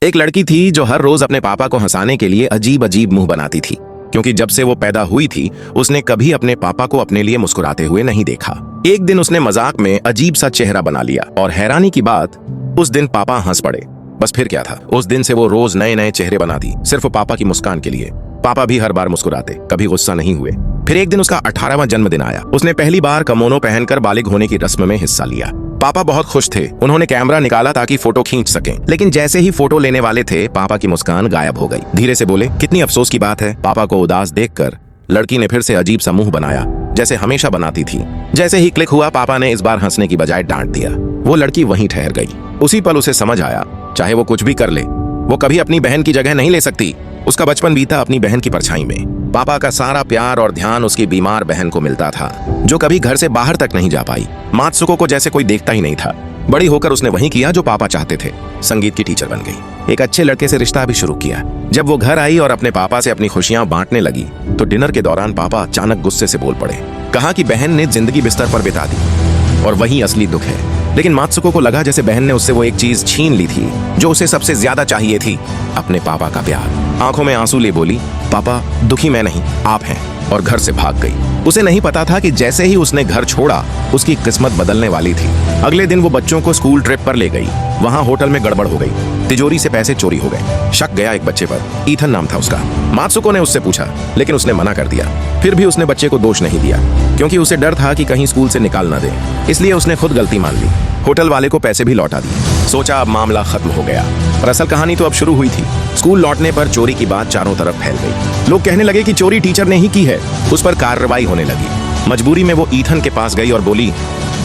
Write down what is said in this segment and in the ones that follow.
एक लड़की थी जो हर रोज अपने पापा को हंसाने के लिए अजीब अजीब मुंह बनाती थी, क्योंकि जब से वो पैदा हुई थी उसने कभी अपने पापा को अपने लिए मुस्कुराते हुए नहीं देखा। एक दिन उसने मजाक में अजीब सा चेहरा बना लिया और हैरानी की बात, उस दिन पापा हंस पड़े। बस फिर क्या था, उस दिन से वो रोज नए नए चेहरे बनाती, सिर्फ पापा की मुस्कान के लिए। पापा भी हर बार मुस्कुराते, कभी गुस्सा नहीं हुए। फिर एक दिन उसका 18वां जन्मदिन आया। उसने पहली बार कमोनो पहनकर बालिग होने की रस्म में हिस्सा लिया। पापा बहुत खुश थे। उन्होंने कैमरा निकाला ताकि फोटो खींच सकें, लेकिन जैसे ही फोटो लेने वाले थे पापा की मुस्कान गायब हो गई। धीरे से बोले, कितनी अफसोस की बात है। पापा को उदास देखकर लड़की ने फिर से अजीब सा मुंह बनाया, जैसे हमेशा बनाती थी। जैसे ही क्लिक हुआ, पापा ने इस बार हंसने की बजाय डांट दिया। वो लड़की वहीं ठहर गई। उसी पल उसे समझ आया, चाहे वो कुछ भी कर ले, वो कभी अपनी बहन की जगह नहीं ले सकती। उसका बचपन बीता अपनी बहन की परछाई में। पापा का सारा प्यार और ध्यान उसकी बीमार बहन को मिलता था, जो कभी घर से बाहर तक नहीं जा पाई। मात्सुको को जैसे कोई देखता ही नहीं था। बड़ी होकर उसने वही किया जो पापा चाहते थे, संगीत की टीचर बन गई। एक अच्छे लड़के से रिश्ता भी शुरू किया। जब वो घर आई और अपने पापा से अपनी खुशियां बांटने लगी, तो डिनर के दौरान पापा अचानक गुस्से से बोल पड़े। कहा कि बहन ने जिंदगी बिस्तर पर बिता दी और वही असली दुख है। लेकिन मात्सुको को लगा जैसे बहन ने उससे वो एक चीज छीन ली थी जो उसे सबसे ज्यादा चाहिए थी, अपने पापा का प्यार। आंखों में आंसू ले बोली, पापा दुखी मैं नहीं, आप हैं, और घर से भाग गई। उसे नहीं पता था कि जैसे ही उसने घर छोड़ा उसकी किस्मत बदलने वाली थी। अगले दिन वो बच्चों को स्कूल ट्रिप पर ले गई। वहां होटल में गड़बड़ हो गई। तिजोरी से पैसे चोरी हो गए। शक गया एक बच्चे पर, ईथन नाम था उसका। मात्सुको ने उससे पूछा, लेकिन उसने मना कर दिया। फिर भी उसने बच्चे को दोष नहीं दिया, क्योंकि उसे डर था कि कहीं स्कूल से निकाल ना दे। इसलिए उसने खुद गलती मान ली। होटल वाले को पैसे भी लौटा दिए। सोचा अब मामला खत्म हो गया, पर असल कहानी तो अब शुरू हुई थी। स्कूल लौटने पर चोरी की बात चारों तरफ फैल गई। लोग कहने लगे कि चोरी टीचर ने ही की है। उस पर कार्रवाई होने लगी। मजबूरी में वो ईथन के पास गई और बोली,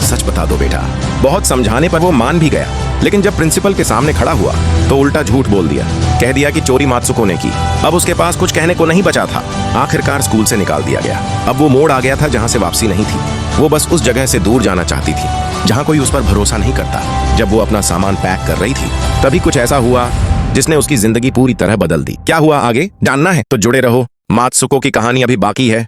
सच बता दो बेटा। बहुत समझाने पर वो मान भी गया, लेकिन जब प्रिंसिपल के सामने खड़ा हुआ तो उल्टा झूठ बोल दिया। कह दिया कि चोरी मात्सुको ने की। अब उसके पास कुछ कहने को नहीं बचा था। आखिरकार स्कूल से निकाल दिया गया। अब वो मोड़ आ गया था जहां से वापसी नहीं थी। वो बस उस जगह से दूर जाना चाहती थी जहां कोई उस पर भरोसा नहीं करता। जब वो अपना सामान पैक कर रही थी, तभी कुछ ऐसा हुआ जिसने उसकी जिंदगी पूरी तरह बदल दी। क्या हुआ आगे जानना है तो जुड़े रहो। मात्सुको की कहानी अभी बाकी है।